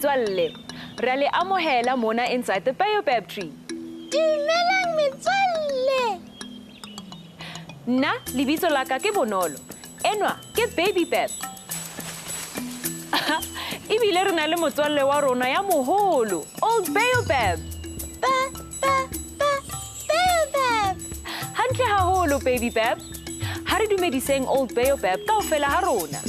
metswalle. Re le amohela mona inside the Baobab tree. Dumelang metswalle. Nna lebitso la ka ke Bonolo. Enwa ke Baobab. Ebile re na le motswalle wa rona ya moholo, Old Baobab. Baobab. Hantle haholo Baobab. Ha re dumediseng Old Baobab kaofela ha rona.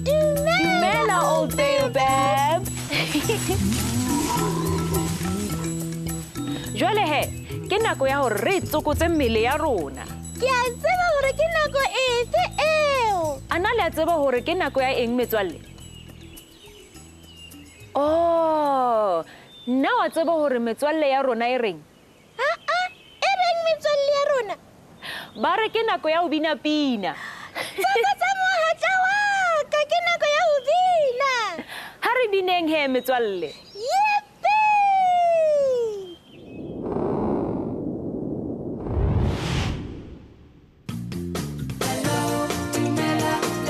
Dumela Old Baobab. Jwale he, ke nako ya hore re tsokotse mmele ya rona. Ke a tseba hore ke nako efe eo. Ana le a tseba hore ke nako ya eng metswalle? Oh, nna wa tseba hore metswalle ya rona e reng? E reng metswalle ya rona? Ba re ke nako ya ho bina pina. Tsa mohatla wa ka, ke nako ya ho bina. Ha re bineng he metswalle.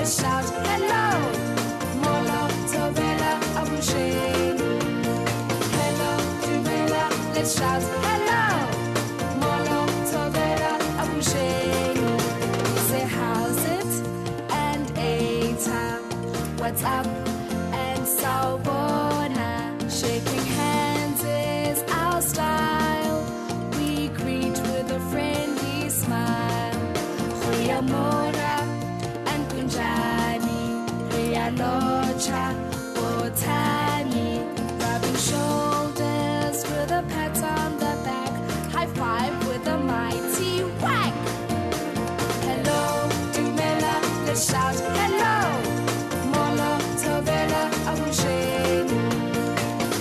Shout hello, Molo Tovela Abusheng. Hello, Tumela, let's shout hello, Molo Tovela Abusheng. Say how's it and Eta, what's up and Sawubona. Shaking hands is our style. We greet with a friendly smile. Goeiemorgen. Locha, Botani, rubbing shoulders with a pat on the back, high five with a mighty whack. Hello, Dumela, let's shout hello, Molo, Tovela, Abusheng.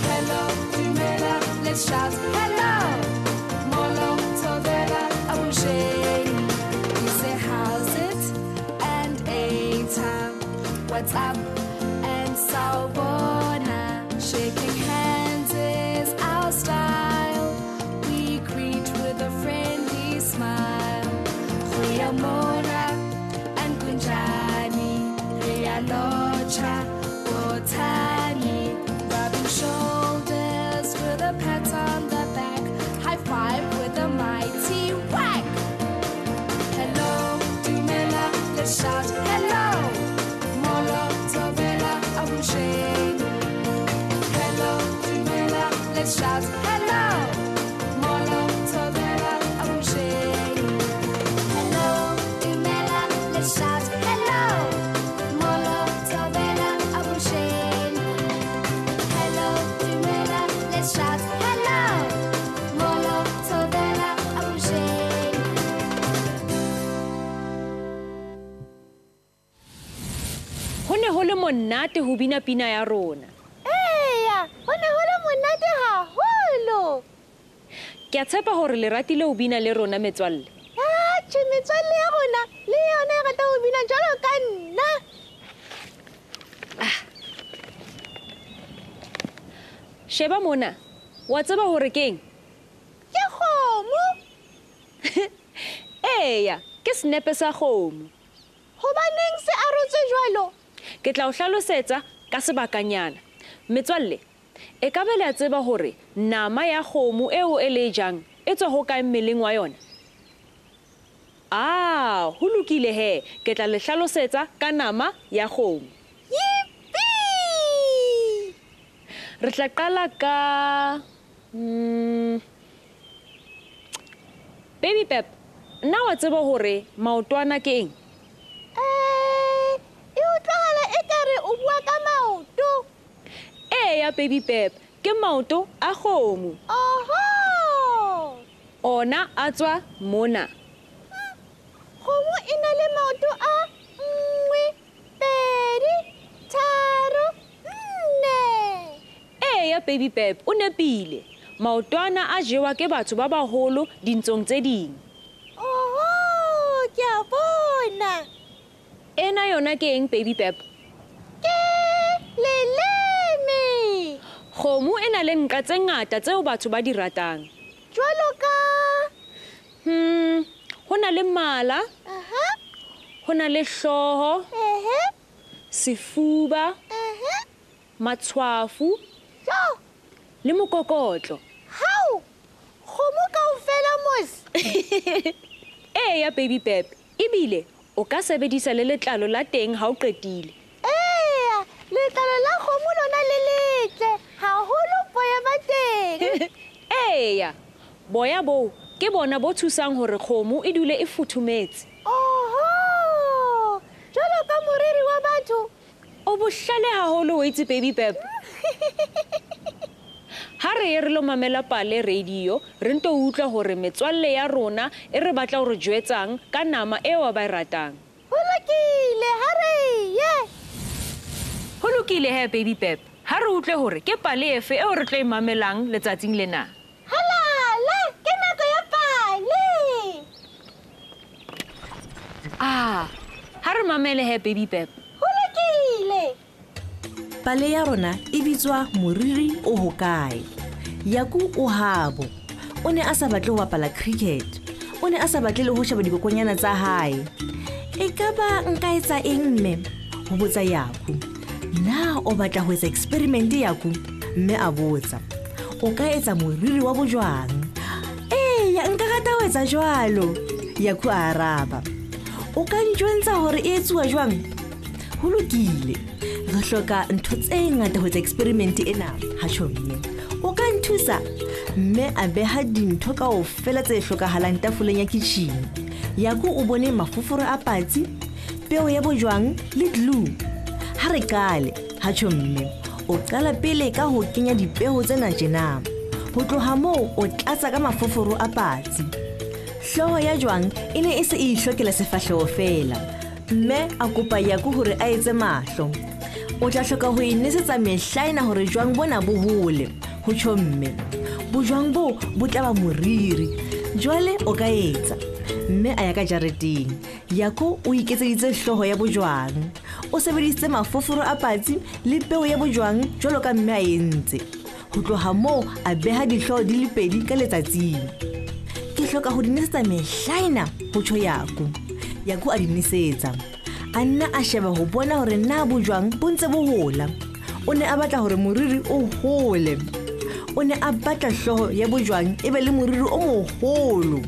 Hello, Dumela, let's shout hello, Molo, Tovela, Abusheng. We say how's it and Eta. What's up and Sawubona. Shaking hands is our style. We greet with a friendly smile. Goeiemorgen and Kunjani. Locha, Botani. Rubbing shoulders with a pat on the back. High five with a mighty whack. Hello, Dumela, let's shout hello. Hello, Dumela, let's shout hello, Molo, Tovela, Abusheng. Hello, Dumela, let's shout hello, Molo, Tovela, Abusheng. Hello, Dumela, let's shout hello, Molo, Tovela, Abusheng. Hone ho le monate ho bina pina ya rona. Eya, hone ho le monate haholo. Ke a tshepa hore le ratile ho bina le rona metswalle. Atjhe, metswalle ya rona le yona e rata ho bina jwalo ka nna. Sheba mona, wa tseba hore ke eng? Ke kgomo. Eya, ke senepe sa kgomo. Hobaneng se arotswe jwalo? Ke tla o hlalosetsa ka sebakanyana. Metswalle, e ka be le a tseba hore nama ya kgomo eo e le jang e tswa ho kae mmeleng wa yona? Ho lokile he, ke tla le hlalosetsa ka nama ya kgomo. Yippee! Re tla qala ka Baobab, nna wa tseba hore maotwana ke eng? E utlwahala ekare o bua ka maoto. Eya Baobab, ke maoto a kgomo. Oho! Ona a tswa mona. Kgomo e na le maoto a 1, 2, 3, 4. Eya Baobab, o nepile. Maotwana a jewa ke batho ba baholo dintsong tse ding. Oho, ke a bona. Ena yona ke eng Baobab? Ke leleme. Kgomo e na le nqa tse ngata tseo batho ba di ratang. Jwalo ka ho na le mala, ho na le hlooho, sefuba, matshwafo, Jo, le mokokotlo. hao. Kgomo kaofela mos. Eya baby Pep, ebile o ka sebedisa le letlalo la teng ha o qetile. Eya, letlalo la kgomo lona le letle. Haholo boya ba teng. Eya, boya bo ke bona bo thusang hore kgomo e dule e futhumetse. Oho! Jwalo ka moriri wa batho. O bohlale haholo o itse baby Pep. Ha re lo mamela pale radio, re nto utlwa hore metswalle ya rona e re batla hore jwetsang ka nama eo ba e ratang. Ho lokile, ha re ye. Ho lokile he baby Pep. Ha re utlwe hore ke pale efe eo re tlo e mamelang letsatsing lena. Halala, ke nako ya pale. Ha re mamele he baby Pep. Ho lokile. Pale ya rona e bitswa moriri o hokae. Yaku o habo. O ne a sa batle ho bapala cricket. O ne a sa batle le ho sheba dikokonyana tsa hae. Ekaba nka etsa eng mme? Ho botsa Yaku. Na o batla ho etsa experiment Yaku? Mme a botsa. O ka etsa moriri wa bojwang. Ya nka rata ho etsa jwalo. Yaku a araba. O ka ntjwentsha hore e etsuwa jwang? Ho lokile. Re hloka ntho tse ngata ho etsa experiment ena, ha tjhomme. O ka nthusa? Mme a beha dintho kaofela tse hlokahalang tafoleng ya kitchen. Yaku o bone mafoforo a patsi, peo ya bojwang le glue. Ha re kale, ha tjhomme. O qala pele ka ho kenya dipeo tsena tjena. Ho tloha moo o tlatsa ka mafoforo a patsi. Hloho ya jwang e ne e se e hlokela sefahleho fela. Mme a kopa Yaku hore a etse mahlo. O tla hloka ho inesetsa mehlaena hore jwang bona bo hole. Ho tjhomme. Bojwang bo tla ba moriri. Jwale o ka etsa. Mme a ya ka jareteng. Yaku o iketseditse hloho ya bojwang. O sebeditse mafoforo a patsi le peo ya bojwang jwalo ka mme a entse. Ho tloha moo a beha dihloho di le pedi ka letsatsing. Ke hloka ho dinesetsa mehlaena, ho tjho Yaku. Yaku a dinisetsa. A nna a sheba ho bona hore na bojwang bo ntse bo hola. O ne a batla hore moriri o hole. O ne a batla hloho ya bojwang e be le moriri o moholo.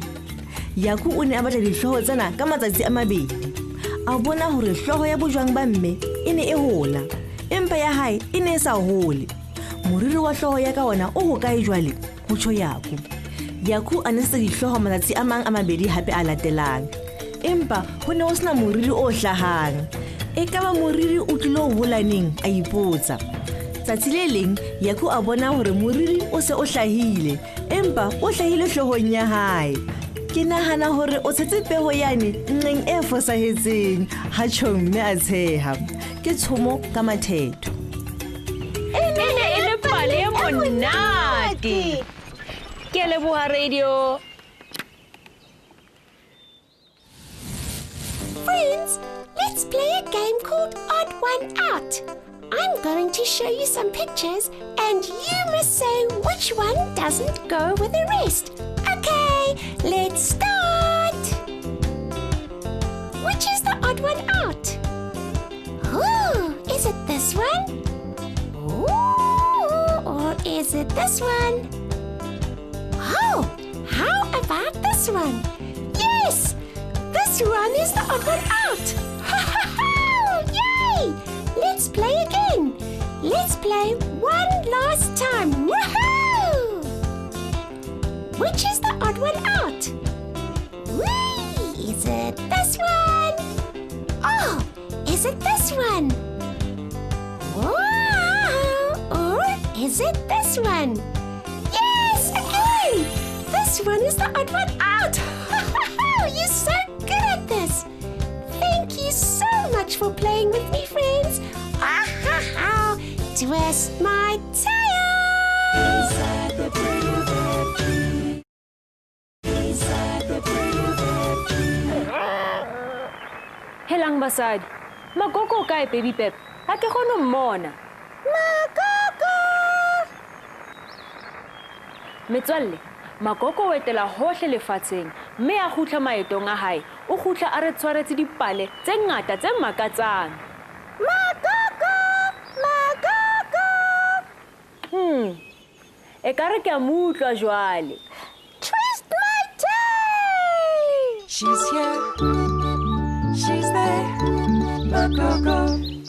Yaku o ne a batla dihloho tsena ka matsatsi a mabedi. A bona hore hloho ya bojwang ba mme e ne e hola, empa ya hae e ne e sa hole. Moriri wa hloho ya ka ona o hokae jwale, ho tjho Yaku. Yaku a nesetsa dihloho matsatsi a mang a mabedi hape a latelang. Empa ho ne ho sena moriri o hlahang. Ekaba moriri o tlilo ho hola neng, a ipotsa. Tsatsi le leng Yaku a bona hore moriri o se o hlahile, empa o hlahile hlohong ya hae. Ke nahana hore o tshetse peo yane nqeng e fosahetseng, ha tjhomme a tsheha. Ke tshomo ka mathetho. E le pale e monate. Ke leboha radio. Friends, let's play a game called Odd One Out. I'm going to show you some pictures and you must say which one doesn't go with the rest. Okay, let's start. Which is the odd one out? Ooh, is it this one? Ooh, or is it this one? Oh, how about this one? Yes! This one is the odd one out. Yay! Let's play again. Let's play one last time. Woohoo! Which is the odd one out? Whee! Is it this one? Oh, is it this one? Wow! Or is it this one? Yes, again! This one is the odd one out. You're so good at this. Thank you so much for playing with me, friends. Twist my tail. Inside the pretty veggie. Inside the pretty veggie. Helang basadi. Magogo kae baby Pep? Ha ke kgone mmona. Magogo! Metswalle, Magogo o etela hohle lefatsheng, mme a kgutla maetong a hae. O kgutla a re tshwaretse dipale tse ngata tse makatsang. Magogo! Magogo! E ka re ke a mo utlwa jwale. Twist my tail! She's here, she's there, Magogo.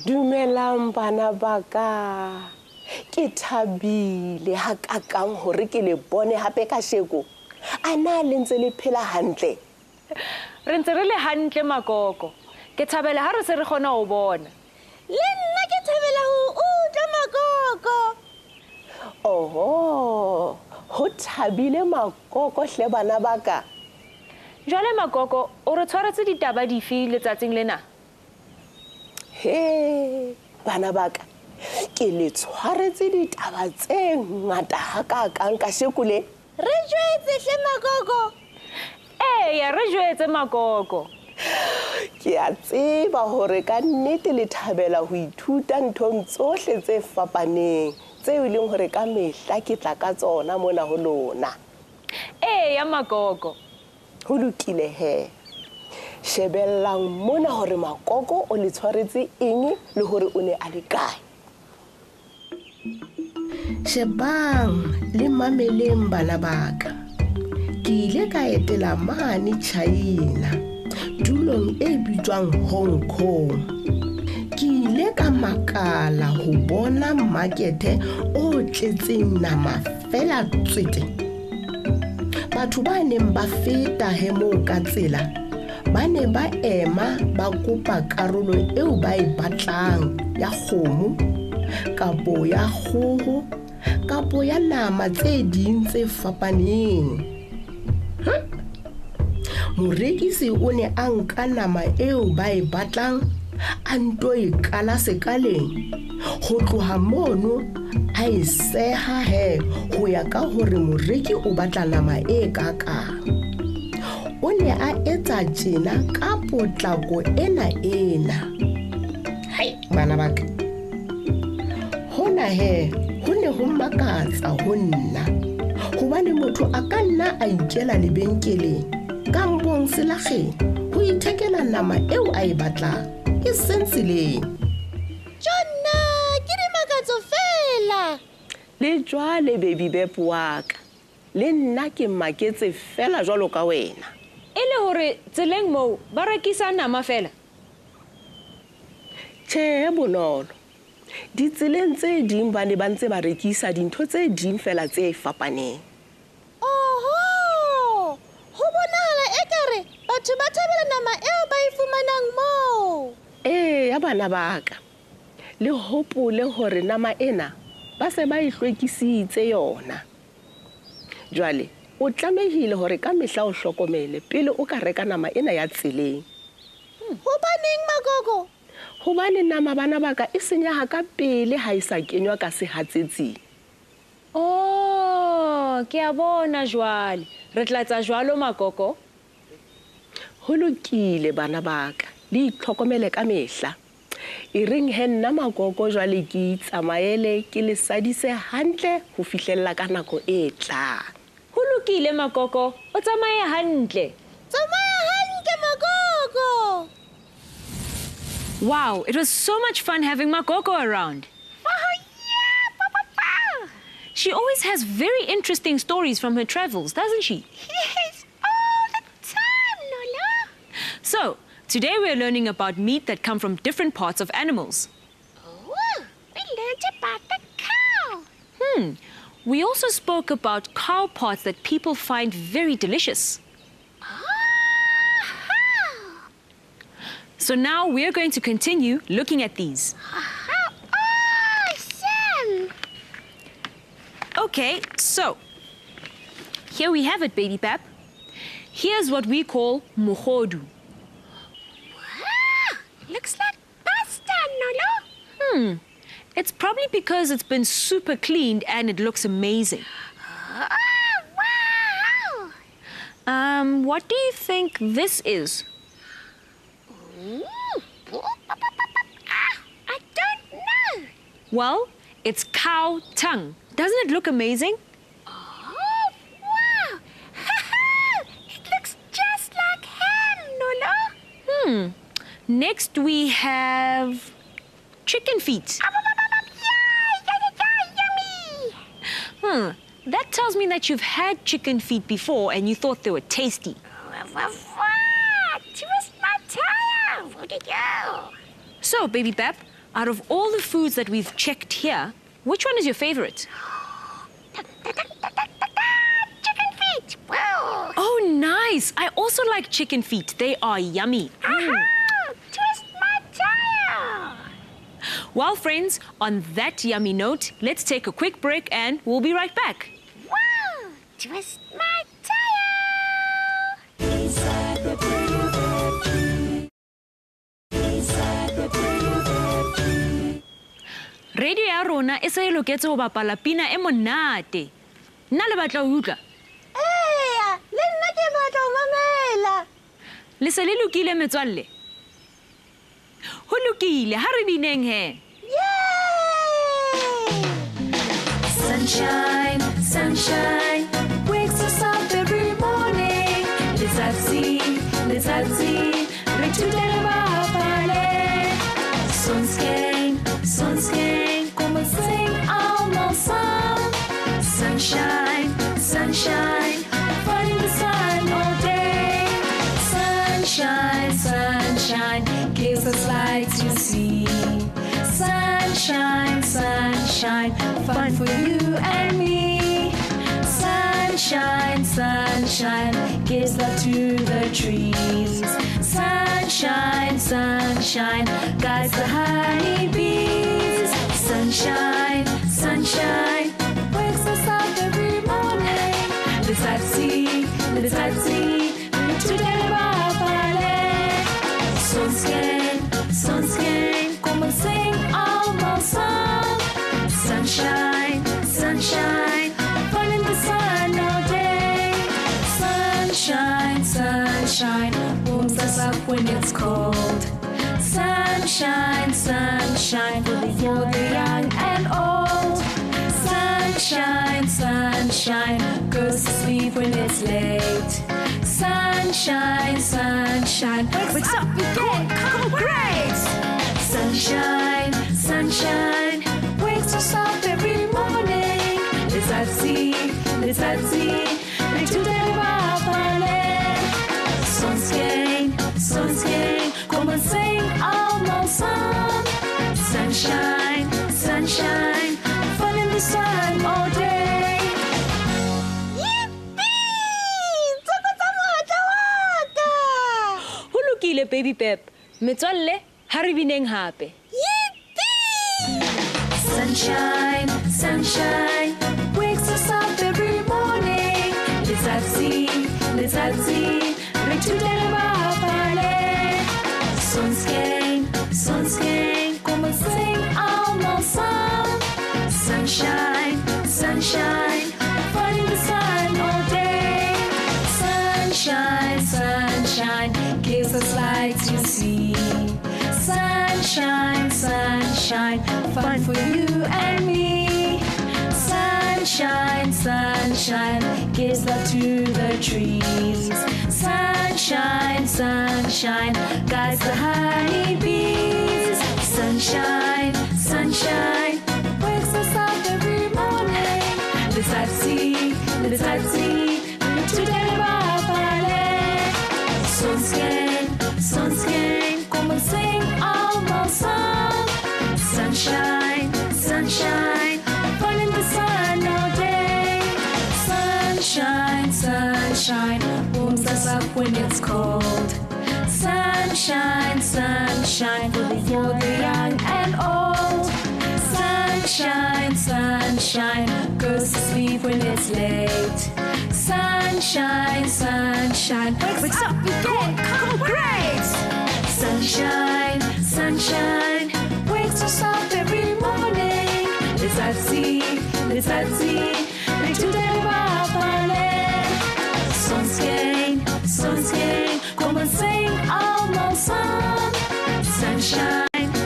Dumelang bana ba ka. Ke thabile hakakang hore ke le bone hape ka sheko. Ana le ntse le phela hantle. Re ntse re le hantle Magogo. Ke thabela ha re se re kgona ho bona. Le nna ke thabela ho utlwa Magogo. Oho, ho thabile Magogo hle bana ba ka. Jwale Magogo, o re tshwaretse ditaba dife letsatsing lena? He, bana ba ka. Ke le tshwaretse ditaba tse ngata hakakang ka sheko le. Re jwetse hle Magogo. Ya re jwetse Magogo. Ke a tseba hore ka nnete le thabela ho ithuta nthong tsohle tse fapaneng tseo e leng hore ka mehla ke tla ka tsona mona ho lona. Ya Magogo. Ho lokile he. Shebellang mona hore Magogo o le tshwaretse eng le hore o ne a le kae. Shebang le mameleng bana ba ka. Ke ile ka etela mane China, tulong e bitswang Hong Kong. Ke ile ka makala ho bona markete o tletseng nama fela tswete. Batho ba neng ba feta he moo ka tsela, ba ne ba ema ba kopa karolo eo ba e batlang ya kgomo, kapo ya kgoho, kapo ya nama tse ding tse fapaneng. Morekisi o ne a nka nama eo ba e batlang a nto e kala sekaleng. Ho tloha mono a e seha he ho ya ka hore moreki o batla nama e kakang. O ne a etsa tjena ka potlako ena. Hai bana ba ka. Hona he ho ne ho makatsa ho nna. Hobane motho a ka nna a ikela lebenkeleng kampong selakgeng ho ithekela nama eo a e batlang e seng tseleng. Jonna, ke di makatso fela. Le jwale baby bep wa ka. Le nna ke maketse fela jwalo ka wena. E le hore tseleng moo ba rekisa nama fela? Tjhe bonolo. Ditseleng tse ding ba ne ba ntse ba rekisa dintho tse ding fela tse fapaneng. Oho! Ho bonahala ekare batho ba thabela nama eo ba e fumanang moo. Ya bana ba ka. Le hopole hore nama ena ba se ba e hlwekisitse yona. Jwale o tlamehile hore ka mehla o hlokomele pele o ka reka nama ena ya tseleng. Hobaneng Magogo? Hobane nama bana ba ka e senyaha ka pele ha e sa kenywa ka sehatsetsing. Ke a bona jwale. Re tla etsa jwalo Magogo. Ho lokile bana ba ka. Le itlhokomele ka mehla. E reng he nna Magogo jwale ke tsamaele ke le sadise hantle ho fihlella ka nako e tlang. Ho lokile Magogo. O tsamaye hantle. Tsamaya hantle Magogo. Wow, it was so much fun having Magogo around. She always has very interesting stories from her travels, doesn't she? Yes, all the time, Lola. So, today we're learning about meat that come from different parts of animals. Oh, we learned about the cow. We also spoke about cow parts that people find very delicious. So now we're going to continue looking at these. Awesome. Okay, so here we have it, baby Pap. Here's what we call mogodu. Wow, looks like pasta, Nolo. It's probably because it's been super cleaned and it looks amazing. Wow. What do you think this is? I don't know. Well, it's cow tongue. Doesn't it look amazing? Oh, wow. It looks just like ham, Nolo. Next we have chicken feet. Yummy. That tells me that you've had chicken feet before and you thought they were tasty. What? Twist my tail. Where'd it go? So, Baby Bab, out of all the foods that we've checked here, which one is your favorite? Chicken feet. Whoa. Oh, nice. I also like chicken feet. They are yummy. Twist my tail. Well, friends, on that yummy note, let's take a quick break and we'll be right back. Whoa. Twist my tail. Inside the Baobab tree. Inside the Baobab tree. Radio ya rona e se e loketse ho bapala pina e monate. Nna le batla ho utlwa. Eya, le nna ke batla ho mamela. Le se le lokile metswalle? Ho lokile, ha re bineng he. Yay! Sunshine, sunshine, wakes us up every morning. Letsatsi, re thutela bapale. Sonskeng, kom ons sing almal saam. Sunshine, sunshine, fun in the sun all day. Sunshine, gives us light to see. Sunshine, fun for you and me. Sunshine, gives love to the trees. Sunshine, guides the honeybees. Sunshine, wakes us up every morning. Letsatsi, re thutela bapale. Sonskeng, kom ons sing almal saam. Sunshine, fun in the sun all day. Sunshine, warms us up when it's cold. Sunshine, for the young and old. Sunshine, goes to sleep when it's late. Sunshine, wakes up again, oh great! Sunshine, wakes us up every morning. Letsatsi, re thutela bapale. Sonskeng, kom ons sing almal saam. Sunshine, fun in the sun all day. Yippee! Tsoko tsa mohatla wa ka. Ho lokile Baby Bab. Metswalle, ha re bineng hape. Yippee! Sunshine, wakes us up every morning. Letsatsi, re thutela bapale. Sonskeng, kom ons sing almal saam. Sunshine, fun in the sun all day. Sunshine, gives us light to see. Sunshine, fun for you and me. Sunshine, gives love to the trees. Sunshine, guides the honeybees. Sunshine, wakes us up every morning. Letsatsi, re thutela bapale. Sonskeng, kom ons sing almal saam. Sunshine, fun in the sun all day. Sunshine, warms us up when it's cold. Sunshine, for the young and old. Sunshine, goes to sleep when it's late. Sunshine, wakes up again, oh great! Sunshine, wakes us up every morning. Letsatsi, re thutela bapale. Sonskeng, kom ons sing almal saam.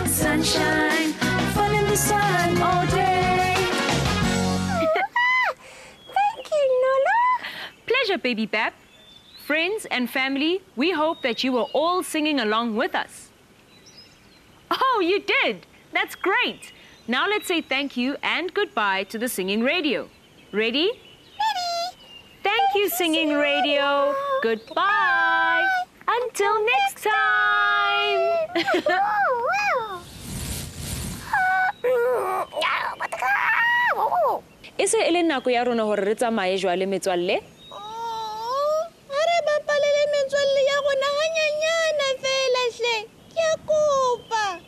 Sunshine, fun in the sun all day. Thank you, Nolo. Pleasure, Baby Bab. Friends and family, we hope that you were all singing along with us. Oh, you did! That's great! Now let's say thank you and goodbye to the Singing Radio. Ready? Ready. Thank you, singing radio. Goodbye. Until next time. E se e le nako ya rona hore re tsamaye jwale metswalle. Are bapalele metswalle ya rona hanyanyana fela hle. Ke a kopa.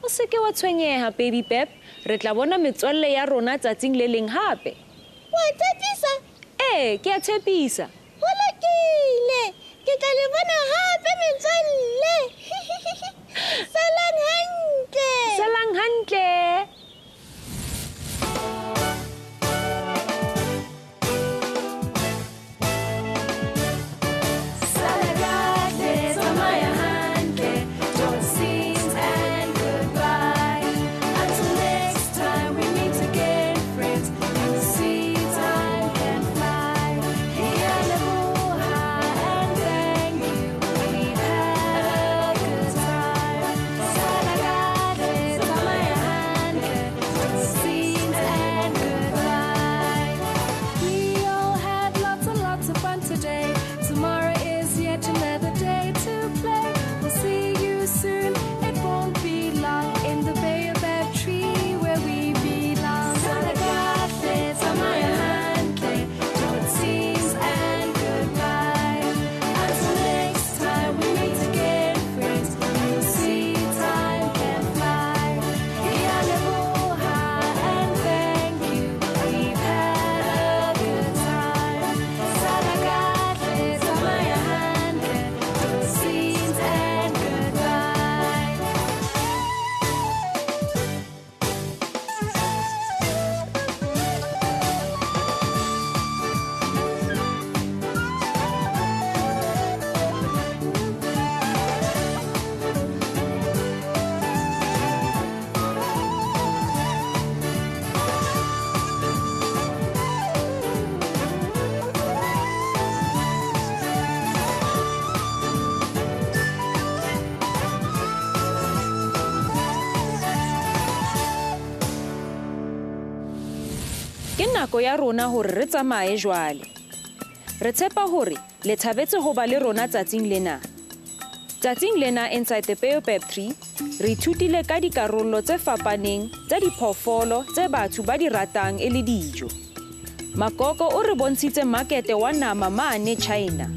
O se ke wa tshwenyeha baby Pep. Re tla bona metswalle ya rona tsatsing le leng hape. Wa tshepisa? Ke a tshepisa. Ho lokile. Ke tla le bona hape metswalle. Salang hantle. Salang hantle. Ke nako ya rona hore re tsamaye jwale. Re tshepa hore le thabetse ho ba le rona tsatsing lena. Tsatsing lena inside the Baobab tree, re ithutile ka dikarolo tse fapaneng tsa diphoofolo tse batho ba di ratang e le dijo. Magogo o re bontshitse makete wa nama mane China.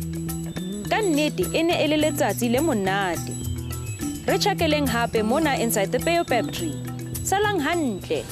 Ka nnete e ne e le letsatsi le monate. Re tjhakeleng hape mona inside the Baobab tree. Salang hantle.